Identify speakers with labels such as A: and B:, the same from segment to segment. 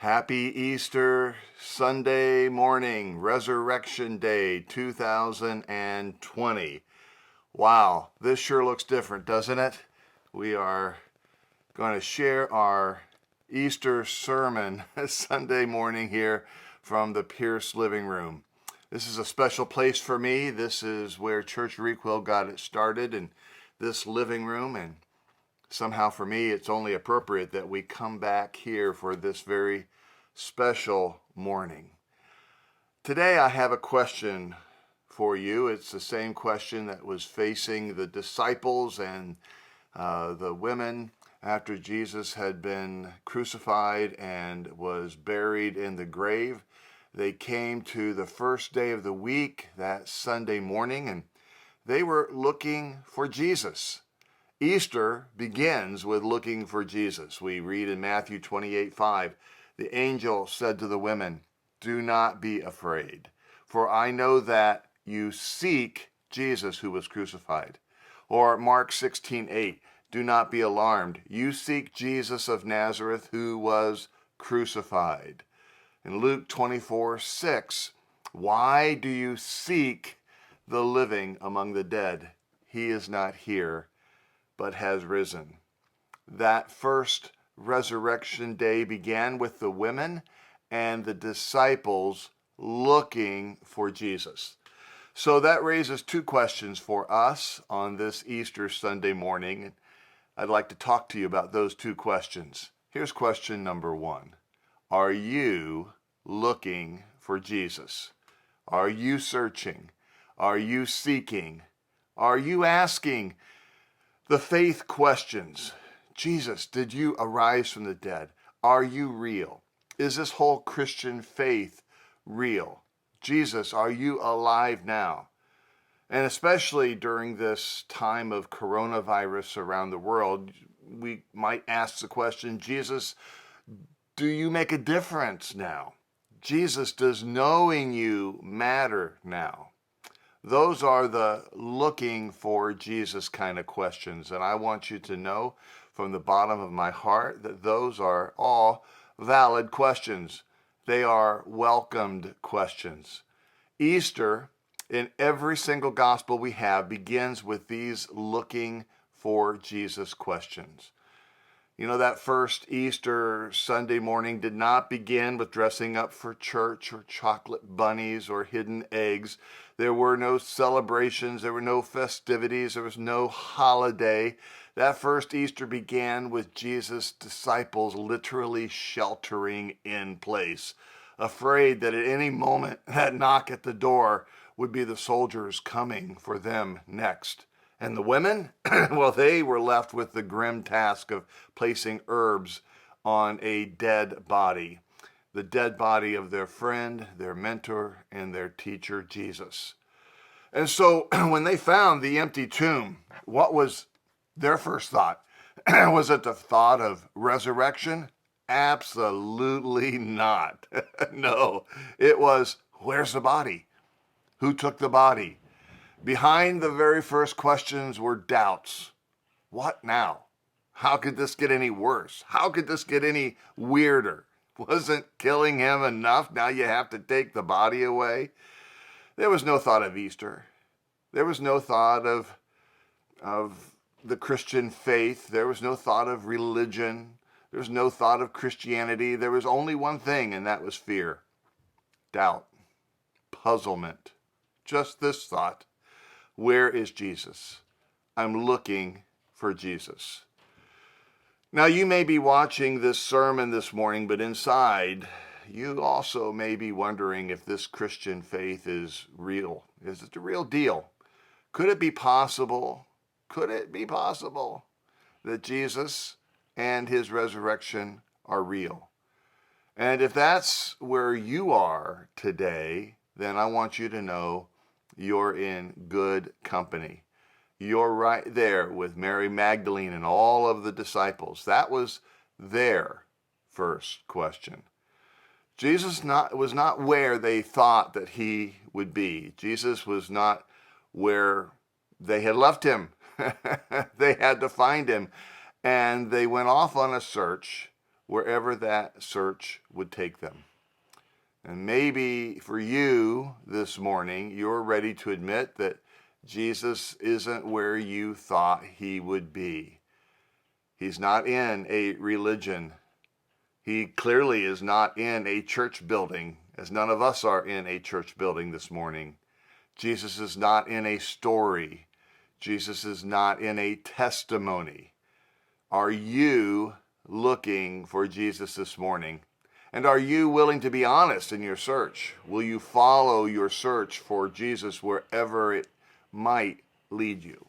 A: Happy Easter Sunday morning, Resurrection Day 2020. Wow, this sure looks different, doesn't it? We are going to share our Easter sermon Sunday morning here from the Pierce living room. This is a special place for me. This is where Church Requel got it started, in this living room, and somehow for me it's only appropriate that we come back here for this very special morning. Today I have a question for you. It's the same question that was facing the disciples and the women after Jesus had been crucified and was buried in the grave. They came to the first day of the week, that Sunday morning, and they were looking for Jesus. Easter begins with looking for Jesus. We read in Matthew 28:5, the angel said to the women, "Do not be afraid, for I know that you seek Jesus who was crucified." Or Mark 16:8, "Do not be alarmed. You seek Jesus of Nazareth who was crucified." In Luke 24:6, "Why do you seek the living among the dead? He is not here, but has risen." That first Resurrection Day began with the women and the disciples looking for Jesus. So that raises two questions for us on this Easter Sunday morning. I'd like to talk to you about those two questions. Here's question number one. Are you looking for Jesus? Are you searching? Are you seeking? Are you asking the faith questions? Jesus, did you arise from the dead? Are you real? Is this whole Christian faith real? Jesus, are you alive now? And especially during this time of coronavirus around the world, we might ask the question, Jesus, do you make a difference now? Jesus, does knowing you matter now? Those are the looking for Jesus kind of questions. And I want you to know from the bottom of my heart that those are all valid questions. They are welcomed questions. Easter, in every single gospel we have, begins with these looking for Jesus questions. You know, that first Easter Sunday morning did not begin with dressing up for church or chocolate bunnies or hidden eggs. There were no celebrations, there were no festivities, there was no holiday. That first Easter began with Jesus' disciples literally sheltering in place, afraid that at any moment that knock at the door would be the soldiers coming for them next. And the women, well, they were left with the grim task of placing herbs on a dead body, the dead body of their friend, their mentor, and their teacher, Jesus. And so when they found the empty tomb, what was their first thought? Was it the thought of resurrection? Absolutely not. No, it was, where's the body? Who took the body? Behind the very first questions were doubts. What now? How could this get any worse? How could this get any weirder? Wasn't killing him enough? Now you have to take the body away? There was no thought of Easter. There was no thought of the Christian faith. There was no thought of religion. There was no thought of Christianity. There was only one thing, and that was fear, doubt, puzzlement. Just this thought. Where is Jesus? I'm looking for Jesus. Now, you may be watching this sermon this morning, but inside, you also may be wondering if this Christian faith is real. Is it the real deal? Could it be possible? Could it be possible that Jesus and his resurrection are real? And if that's where you are today, then I want you to know you're in good company. You're right there with Mary Magdalene and all of the disciples. That was their first question. Jesus was not where they thought that he would be. Jesus was not where they had left him. They had to find him. And they went off on a search wherever that search would take them. And maybe for you this morning, you're ready to admit that Jesus isn't where you thought he would be. He's not in a religion. He clearly is not in a church building, as none of us are in a church building this morning. Jesus is not in a story. Jesus is not in a testimony. Are you looking for Jesus this morning? And are you willing to be honest in your search? Will you follow your search for Jesus wherever it might lead you?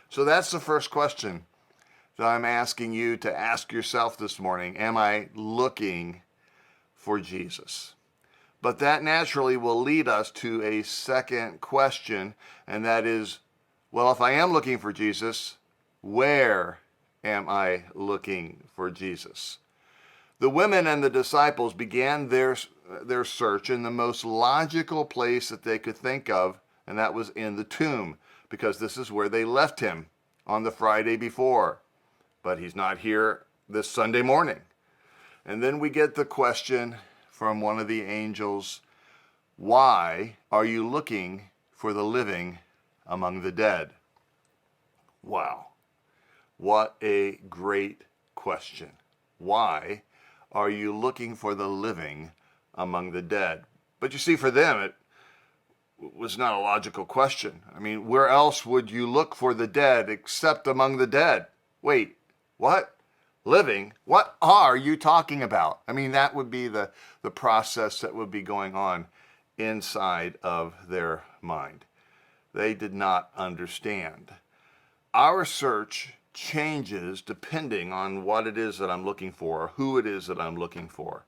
A: So that's the first question that I'm asking you to ask yourself this morning. Am I looking for Jesus? But that naturally will lead us to a second question, and that is, well, if I am looking for Jesus, where am I looking for Jesus? The women and the disciples began their search in the most logical place that they could think of, and that was in the tomb, because this is where they left him on the Friday before. But he's not here this Sunday morning. And then we get the question from one of the angels, why are you looking for the living among the dead? Wow, what a great question. Why are you looking for the living among the dead? But you see, for them, it was not a logical question. I mean, where else would you look for the dead except among the dead? Wait, what? Living? What are you talking about? I mean, that would be the process that would be going on inside of their mind. They did not understand. Our search changes depending on what it is that I'm looking for, or who it is that I'm looking for.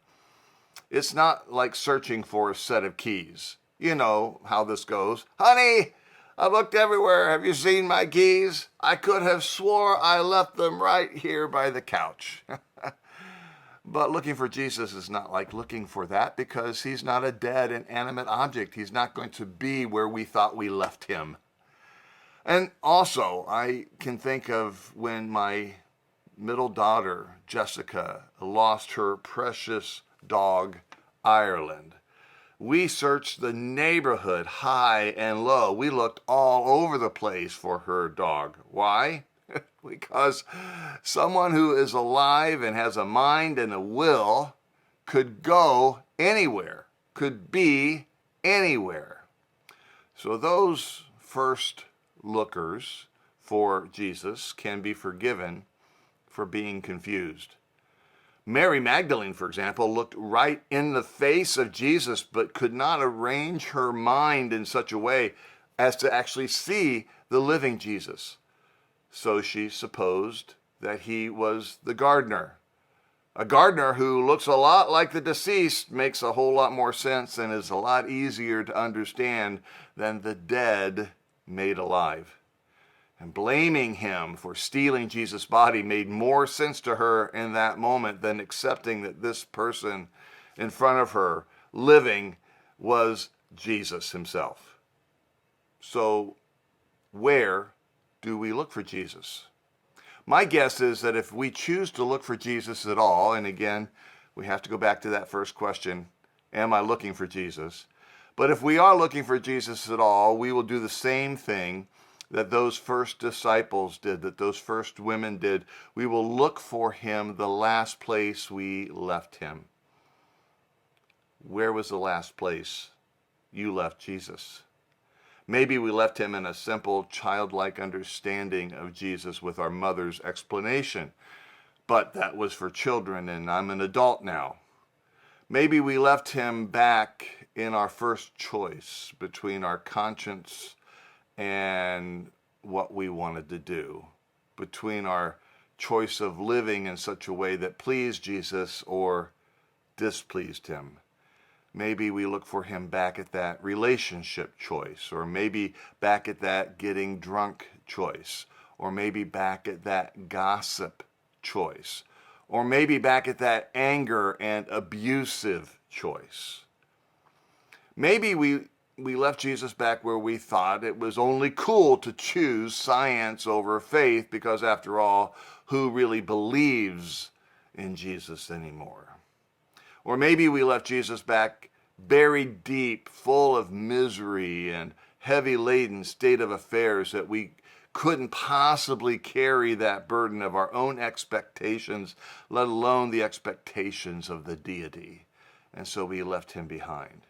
A: It's not like searching for a set of keys. You know how this goes. Honey, I've looked everywhere. Have you seen my keys? I could have swore I left them right here by the couch. But looking for Jesus is not like looking for that, because he's not a dead, inanimate object. He's not going to be where we thought we left him. And also, I can think of when my middle daughter, Jessica, lost her precious dog, Ireland. We searched the neighborhood high and low. We looked all over the place for her dog. Why? Because someone who is alive and has a mind and a will could go anywhere, could be anywhere. So those first lookers for Jesus can be forgiven for being confused. Mary Magdalene, for example, looked right in the face of Jesus, but could not arrange her mind in such a way as to actually see the living Jesus. So she supposed that he was the gardener. A gardener who looks a lot like the deceased makes a whole lot more sense and is a lot easier to understand than the dead made alive. And blaming him for stealing Jesus' body made more sense to her in that moment than accepting that this person in front of her, living, was Jesus himself. So, where do we look for Jesus? My guess is that if we choose to look for Jesus at all, and again, we have to go back to that first question, am I looking for Jesus? But if we are looking for Jesus at all, we will do the same thing that those first disciples did, that those first women did. We will look for him the last place we left him. Where was the last place you left Jesus? Maybe we left him in a simple, childlike understanding of Jesus with our mother's explanation, but that was for children, and I'm an adult now. Maybe we left him back in our first choice between our conscience and what we wanted to do, between our choice of living in such a way that pleased Jesus or displeased him. Maybe we look for him back at that relationship choice, or maybe back at that getting drunk choice, or maybe back at that gossip choice, or maybe back at that anger and abusive choice. Maybe we left Jesus back where we thought it was only cool to choose science over faith, because after all, who really believes in Jesus anymore. Or maybe we left Jesus back buried deep, full of misery and heavy laden state of affairs that we couldn't possibly carry that burden of our own expectations, let alone the expectations of the deity. And so we left him behind.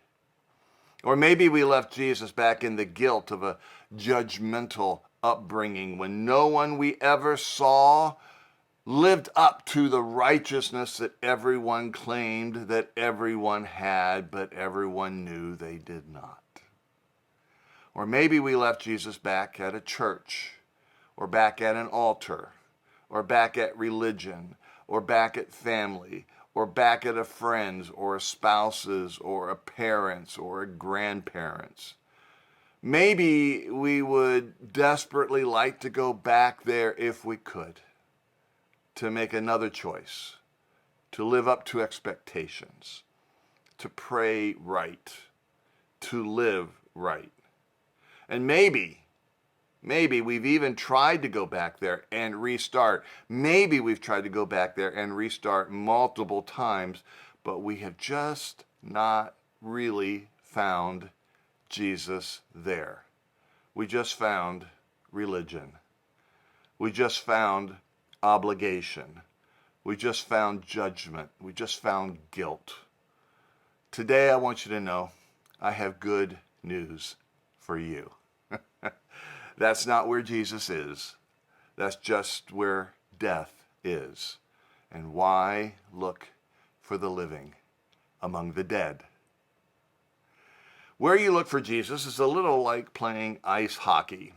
A: Or maybe we left Jesus back in the guilt of a judgmental upbringing when no one we ever saw lived up to the righteousness that everyone claimed that everyone had, but everyone knew they did not. Or maybe we left Jesus back at a church, or back at an altar, or back at religion, or back at family, or back at a friend's, or a spouse's, or a parent's, or a grandparent's. Maybe we would desperately like to go back there if we could, to make another choice, to live up to expectations, to pray right, to live right. And maybe we've even tried to go back there and restart. Maybe we've tried to go back there and restart multiple times, but we have just not really found Jesus there. We just found religion. We just found obligation. We just found judgment. We just found guilt. Today I want you to know I have good news for you. That's not where Jesus is. That's just where death is. And why look for the living among the dead? Where you look for Jesus is a little like playing ice hockey.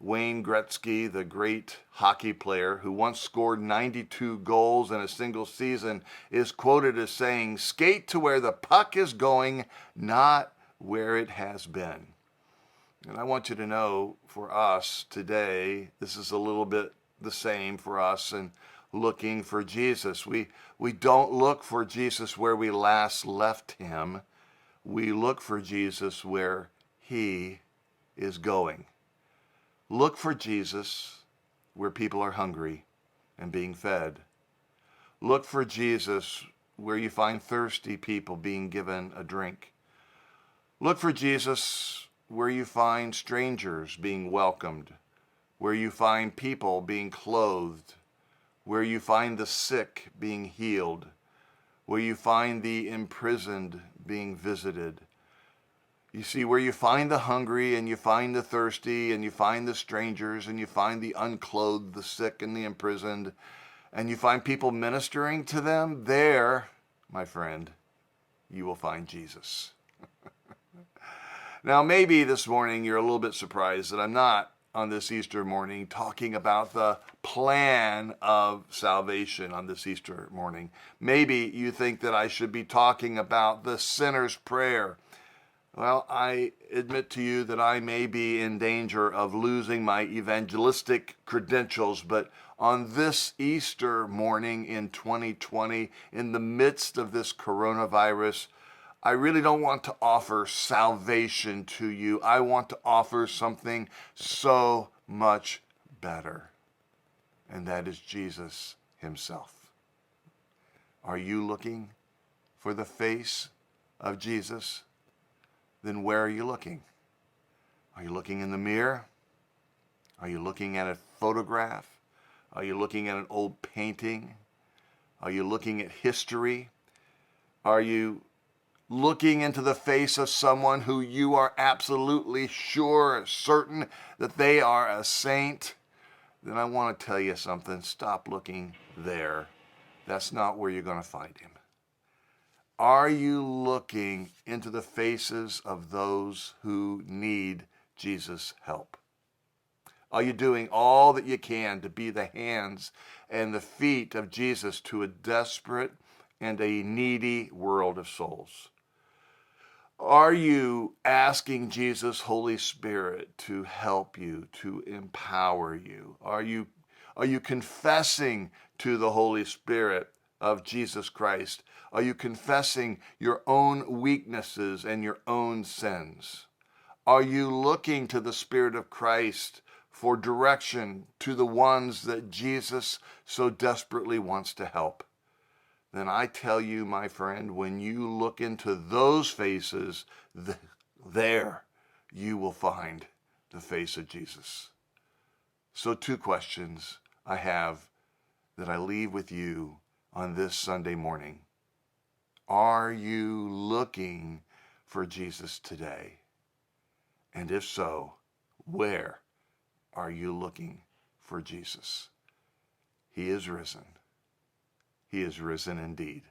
A: Wayne Gretzky, the great hockey player who once scored 92 goals in a single season, is quoted as saying, "Skate to where the puck is going, not where it has been." And I want you to know, for us today, this is a little bit the same for us and looking for Jesus. We don't look for Jesus where we last left him. We look for Jesus where he is going. Look for Jesus where people are hungry and being fed. Look for Jesus where you find thirsty people being given a drink. Look for Jesus where you find strangers being welcomed, where you find people being clothed, where you find the sick being healed, where you find the imprisoned being visited. You see, where you find the hungry and you find the thirsty and you find the strangers and you find the unclothed, the sick and the imprisoned, and you find people ministering to them, there, my friend, you will find Jesus. Now, maybe this morning you're a little bit surprised that I'm not on this Easter morning talking about the plan of salvation on this Easter morning. Maybe you think that I should be talking about the sinner's prayer. Well, I admit to you that I may be in danger of losing my evangelistic credentials, but on this Easter morning in 2020, in the midst of this coronavirus, I really don't want to offer salvation to you. I want to offer something so much better, and that is Jesus himself. Are you looking for the face of Jesus? Then where are you looking? Are you looking in the mirror? Are you looking at a photograph? Are you looking at an old painting? Are you looking at history? Are you looking into the face of someone who you are absolutely sure, certain that they are a saint? Then I want to tell you something. Stop looking there. That's not where you're going to find him. Are you looking into the faces of those who need Jesus' help? Are you doing all that you can to be the hands and the feet of Jesus to a desperate and a needy world of souls? Are you asking Jesus, Holy Spirit, to help you, to empower you? Are you confessing to the Holy Spirit of Jesus Christ? Are you confessing your own weaknesses and your own sins? Are you looking to the Spirit of Christ for direction to the ones that Jesus so desperately wants to help? then I tell you, my friend, when you look into those faces, there you will find the face of Jesus. So 2 questions I have that I leave with you on this Sunday morning. Are you looking for Jesus today? And if so, where are you looking for Jesus? He is risen. He is risen indeed.